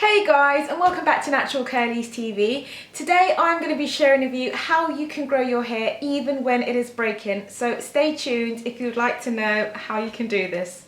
Hey guys, and welcome back to Natural Curlies TV. Today I'm going to be sharing with you how you can grow your hair even when it is breaking. So stay tuned if you'd like to know how you can do this.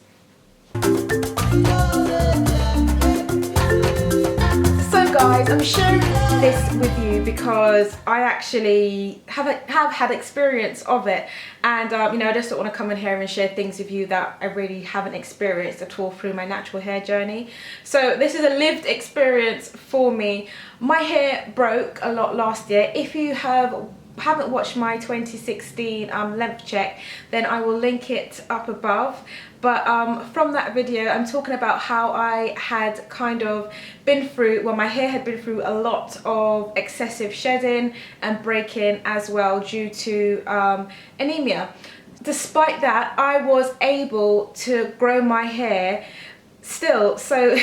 So guys, I'm sharing this with you because I actually have had experience of it, and I just don't want to come in here and share things with you that I really haven't experienced at all through my natural hair journey. So this is a lived experience for me. My hair broke a lot last year. If you haven't watched my 2016 length check, then I will link it up above. But from that video, I'm talking about how I had kind of been through, well, my hair had been through a lot of excessive shedding and breaking as well due to anemia. Despite that, I was able to grow my hair still. So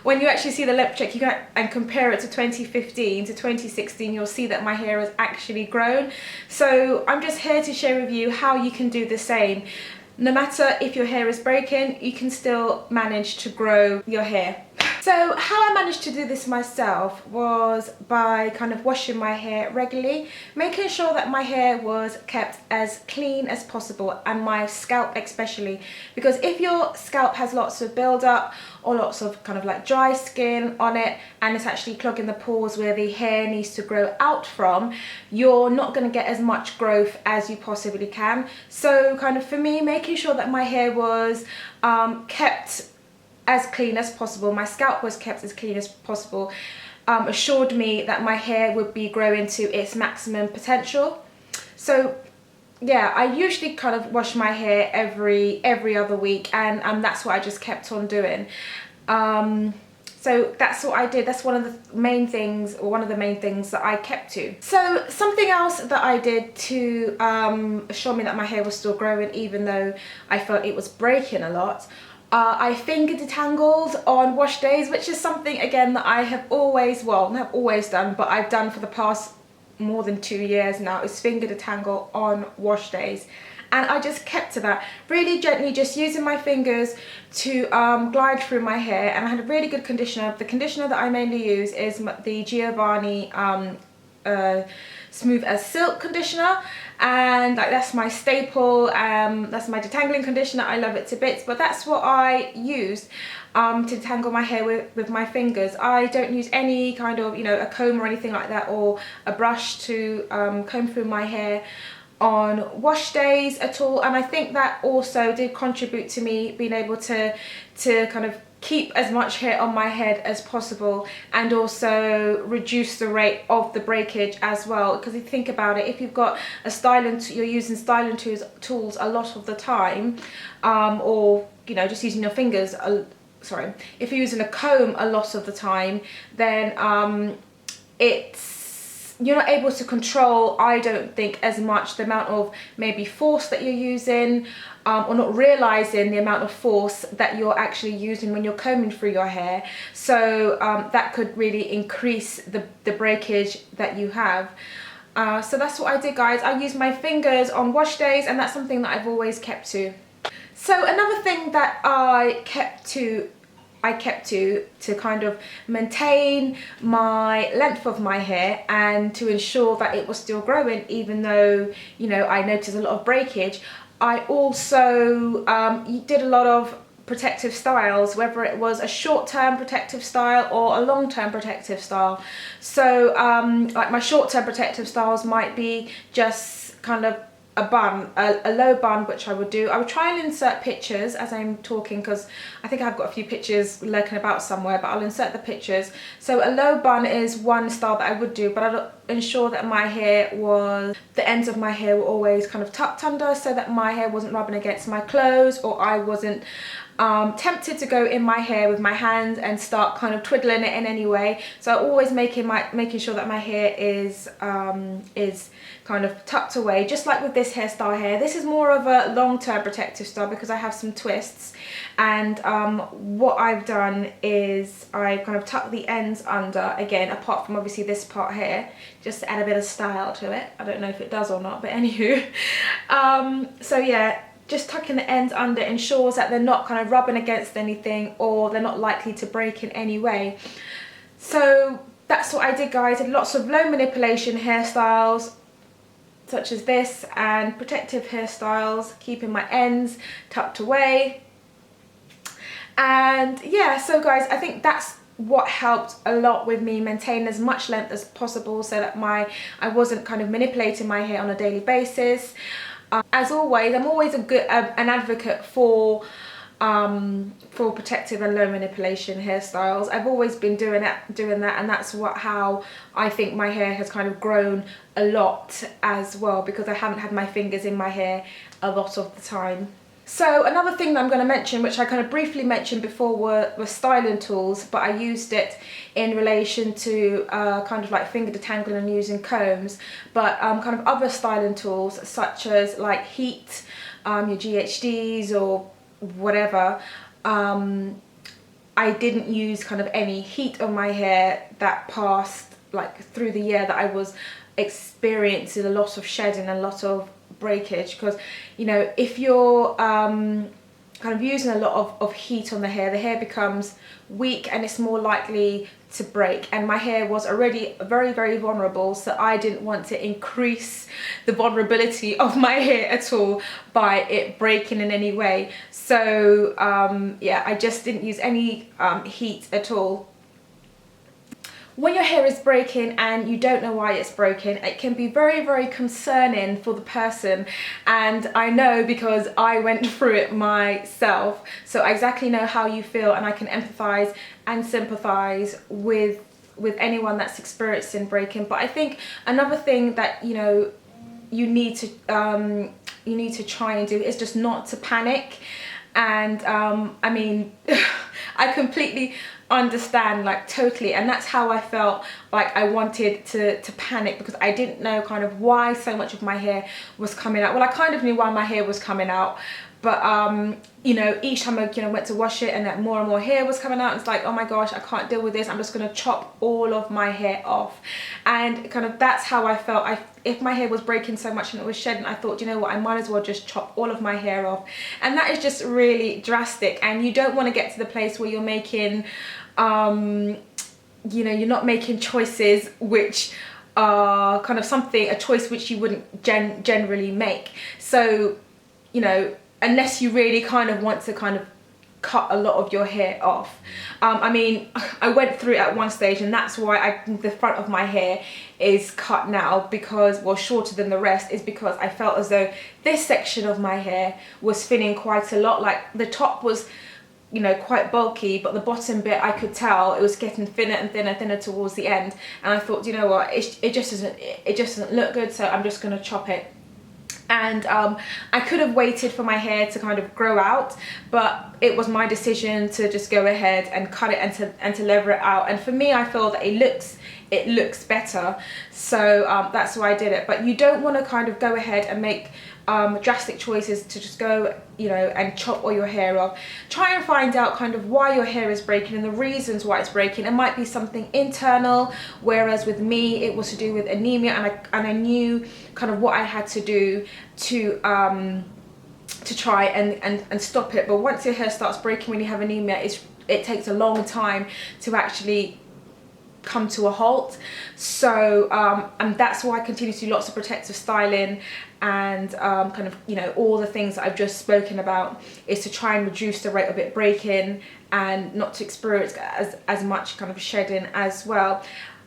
when you actually see the length check, you can and compare it to 2015 to 2016, you'll see that my hair has actually grown. So I'm just here to share with you how you can do the same. No matter if your hair is breaking, you can still manage to grow your hair. So how I managed to do this myself was by kind of washing my hair regularly, making sure that my hair was kept as clean as possible, and my scalp especially, because if your scalp has lots of build-up or lots of kind of like dry skin on it and it's actually clogging the pores where the hair needs to grow out from, you're not going to get as much growth as you possibly can. So kind of for me, making sure that my hair was kept as clean as possible, my scalp was kept as clean as possible, assured me that my hair would be growing to its maximum potential. So yeah, I usually kind of wash my hair every other week, and that's what I just kept on doing. So that's what I did. That's one of the main things, or one of the main things that I kept to. So something else that I did to assure me that my hair was still growing even though I felt it was breaking a lot, I finger detangled on wash days, which is something again that I have always, well, not always done, but I've done for the past more than 2 years now, is finger detangle on wash days. And I just kept to that, really gently, just using my fingers to glide through my hair. And I had a really good conditioner. The conditioner that I mainly use is the Giovanni Smooth as Silk conditioner, and like that's my staple. That's my detangling conditioner. I love it to bits, but that's what I used to detangle my hair with my fingers. I don't use any kind of, a comb or anything like that, or a brush to comb through my hair on wash days at all. And I think that also did contribute to me being able to kind of keep as much hair on my head as possible, and also reduce the rate of the breakage as well. Because if you think about it, if you've got a styling, you're using styling tools a lot of the time, or just using your fingers, if you're using a comb a lot of the time, then you're not able to control, I don't think, as much the amount of maybe force that you're using, or not realizing the amount of force that you're actually using when you're combing through your hair. So that could really increase the breakage that you have. So that's what I did, guys. I use my fingers on wash days, and that's something that I've always kept to. So another thing that I kept to kind of maintain my length of my hair, and to ensure that it was still growing even though I noticed a lot of breakage, I also did a lot of protective styles, whether it was a short-term protective style or a long-term protective style. So like my short-term protective styles might be just kind of a bun, a low bun, which I would do. I would try and insert pictures as I'm talking, because I think I've got a few pictures lurking about somewhere, but I'll insert the pictures. So a low bun is one style that I would do, but I'd ensure that the ends of my hair were always kind of tucked under, so that my hair wasn't rubbing against my clothes, or I wasn't tempted to go in my hair with my hand and start kind of twiddling it in any way. So always making sure that my hair is kind of tucked away, just like with this hairstyle here. This is more of a long-term protective style because I have some twists, and what I've done is I kind of tuck the ends under, again, apart from obviously this part here, just to add a bit of style to it. I don't know if it does or not, but anywho. So yeah, just tucking the ends under ensures that they're not kind of rubbing against anything, or they're not likely to break in any way. So that's what I did, guys. I did lots of low manipulation hairstyles such as this, and protective hairstyles, keeping my ends tucked away. And yeah, so guys, I think that's what helped a lot with me maintain as much length as possible, so that I wasn't kind of manipulating my hair on a daily basis. As always, I'm always an advocate for protective and low manipulation hairstyles. I've always been doing that, and that's how I think my hair has kind of grown a lot as well, because I haven't had my fingers in my hair a lot of the time. So another thing that I'm going to mention, which I kind of briefly mentioned before, were styling tools, but I used it in relation to kind of like finger detangling and using combs, but kind of other styling tools such as like heat, your GHDs or whatever. I didn't use kind of any heat on my hair that passed like through the year that I was experiencing a lot of shedding and a lot of breakage, because you know, if you're kind of using a lot of heat on the hair becomes weak and it's more likely to break, and my hair was already very, very vulnerable, so I didn't want to increase the vulnerability of my hair at all by it breaking in any way. So yeah, I just didn't use any heat at all. When your hair is breaking and you don't know why it's broken, it can be very, very concerning for the person. And I know, because I went through it myself, so I exactly know how you feel, and I can empathize and sympathize with anyone that's experiencing breaking. But I think another thing that, you know, you need to try and do is just not to panic. And I mean, I completely understand, like, totally, and that's how I felt. Like, I wanted to panic because I didn't know kind of why so much of my hair was coming out. Well, I kind of knew why my hair was coming out, but you know, each time I went to wash it and that more and more hair was coming out, it's like, oh my gosh, I can't deal with this, I'm just gonna chop all of my hair off. And kind of that's how I felt. If my hair was breaking so much and it was shedding, I thought, you know what, I might as well just chop all of my hair off. And that is just really drastic, and you don't want to get to the place where you're making you know, you're not making choices which are kind of a choice which you wouldn't generally make. So, you know, unless you really kind of want to kind of cut a lot of your hair off. I mean, I went through it at one stage, and that's why the front of my hair is cut now, because, well, shorter than the rest, is because I felt as though this section of my hair was thinning quite a lot. Like, the top was, you know, quite bulky, but the bottom bit, I could tell it was getting thinner and thinner and thinner towards the end. And I thought, you know what, it just doesn't look good, so I'm just gonna chop it. And I could have waited for my hair to kind of grow out, but it was my decision to just go ahead and cut it and to lever it out. And for me, I feel that it looks better, so that's why I did it. But you don't want to kind of go ahead and make drastic choices to just go, you know, and chop all your hair off. Try and find out kind of why your hair is breaking and the reasons why it's breaking. It might be something internal, whereas with me it was to do with anemia, and I knew kind of what I had to do to try and stop it. But once your hair starts breaking when you have anemia, it takes a long time to actually come to a halt. So and that's why I continue to do lots of protective styling, and kind of, you know, all the things that I've just spoken about, is to try and reduce the rate of it breaking and not to experience as much kind of shedding as well.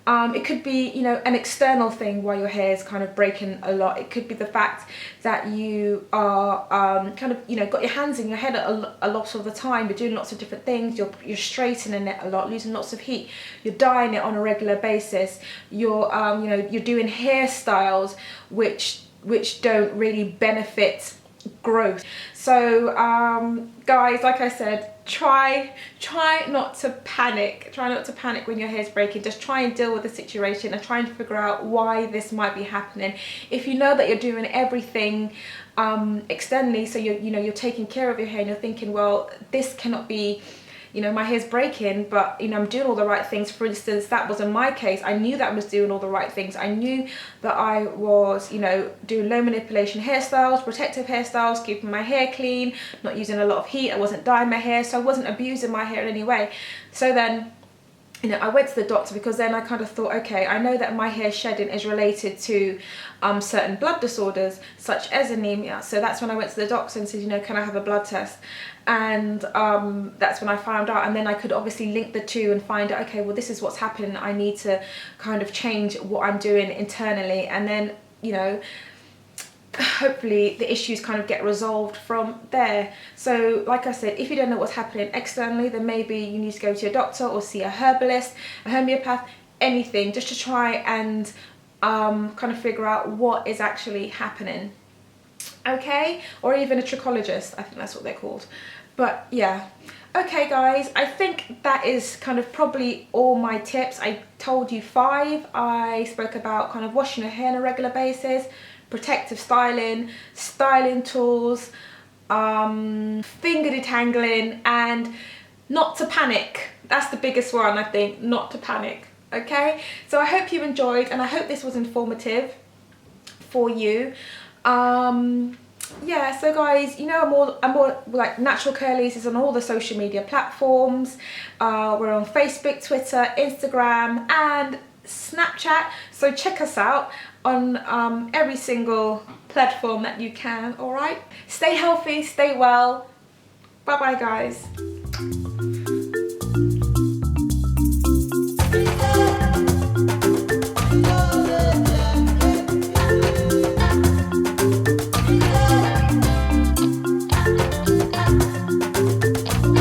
It could be, you know, an external thing why your hair is kind of breaking a lot. It could be the fact that you are kind of, you know, got your hands in your head a lot of the time. You're doing lots of different things. You're straightening it a lot, losing lots of heat. You're dyeing it on a regular basis. You're you know, you're doing hairstyles which don't really benefit growth. So guys, like I said, try not to panic. Try not to panic when your hair's breaking. Just try and deal with the situation and try and figure out why this might be happening. If you know that you're doing everything externally, so you're taking care of your hair, and you're thinking, well, this cannot be, you know, my hair's breaking, but, you know, I'm doing all the right things. For instance, that wasn't my case. I knew that I was doing all the right things. I knew that I was, you know, doing low manipulation hairstyles, protective hairstyles, keeping my hair clean, not using a lot of heat. I wasn't dyeing my hair, so I wasn't abusing my hair in any way. So then you know, I went to the doctor because then I kind of thought, okay, I know that my hair shedding is related to certain blood disorders such as anemia. So that's when I went to the doctor and said, you know, can I have a blood test? And that's when I found out, and then I could obviously link the two and find out, okay, well, this is what's happening. I need to kind of change what I'm doing internally, and then, you know, hopefully the issues kind of get resolved from there. So like I said, if you don't know what's happening externally, then maybe you need to go to your doctor or see a herbalist, a homeopath, anything, just to try and kind of figure out what is actually happening. Okay, or even a trichologist, I think that's what they're called. But yeah, okay guys, I think that is kind of probably all my tips. I told you 5. I spoke about kind of washing your hair on a regular basis, protective styling, styling tools, finger detangling, and not to panic. That's the biggest one, I think, not to panic. Okay, so I hope you enjoyed, and I hope this was informative for you. Yeah, so guys, you know, I'm more like Natural Curlies is on all the social media platforms. We're on Facebook, Twitter, Instagram, and Snapchat. So check us out on every single platform that you can. All right, stay healthy, stay well. Bye bye guys.